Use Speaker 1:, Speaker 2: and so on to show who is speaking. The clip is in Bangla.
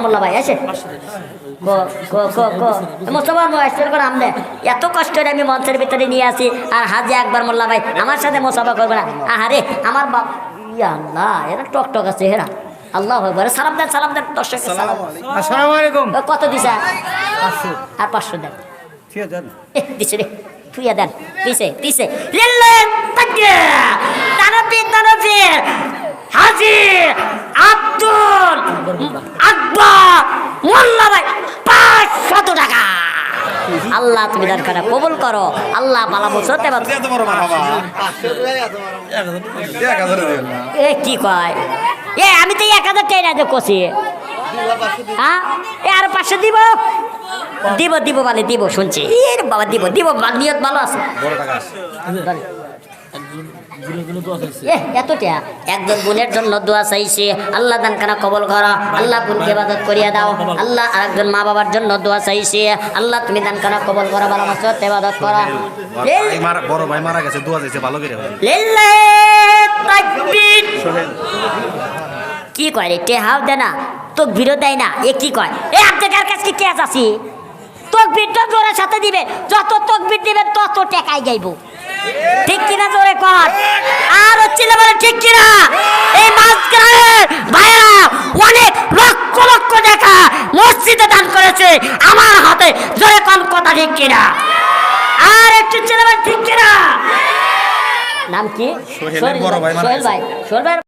Speaker 1: মোল্লা ভাই আসে মুস্তফার মোবাইল করে আমনে এত কষ্ট করে আমি মঞ্চের ভিতরে নিয়ে আসি আর হাজি আকবর মোল্লা ভাই আমার সাথে মুসাফা করবে না। আহারে আমার বাপ ইয়া আল্লাহ এরা টক আছে হেরা আল্লাহ সালাম দেন দর্শক
Speaker 2: আসসালামু আলাইকুম।
Speaker 1: কত দিছে? 500 আর 500 দেন দিছে রে তুই দেন দিছে তানভীর হাজি আব্দুল আকবর মোল্লা ভাই 500 টাকা। আল্লাহ তুমি দান করে কবুল করো। আল্লাহ ভালো বলতে এ কি কয় এ আমি তো 1000 টাকা না কষি হ্যাঁ এ আর 500 দিব বলে দিব শুনছি বাবা দিব নিয়ত ভালো আছে এতটা একজন বোনের জন্য দোয়া চাইছে আল্লাহ দান কানা কবল করো। আল্লাহ বোনকে ইবাদত করিয়া দাও। আল্লাহ আরেকজন মা বাবার জন্য দোয়া চাইছে আল্লাহ তুমি দান কানা কবল করো ভালো মতো ইবাদত করো।
Speaker 2: বড় ভাই মারা গেছে দোয়া চাইছে ভালো করে
Speaker 1: কি কয় রে টেহাও দে না তোক ভিড়ও দেয় না এ কি কয় এ আপনার কাছে কি কাজ আছে তকবীরটা জোরের সাথে দিবে যত তকবীর দিবে তত টাকাই যাইব ঠিক কিনা জোরে কর আর হচ্ছিল বলে ঠিক কিনা এই মাঝখানে ভাইরা অনেক লক্ষ টাকা মসজিদে দান করেছে আমার হাতে জোরে কোন কথা ঠিক কিনা আর একটু ছেলে ঠিক কিনা নাম কি সোহেল ভাই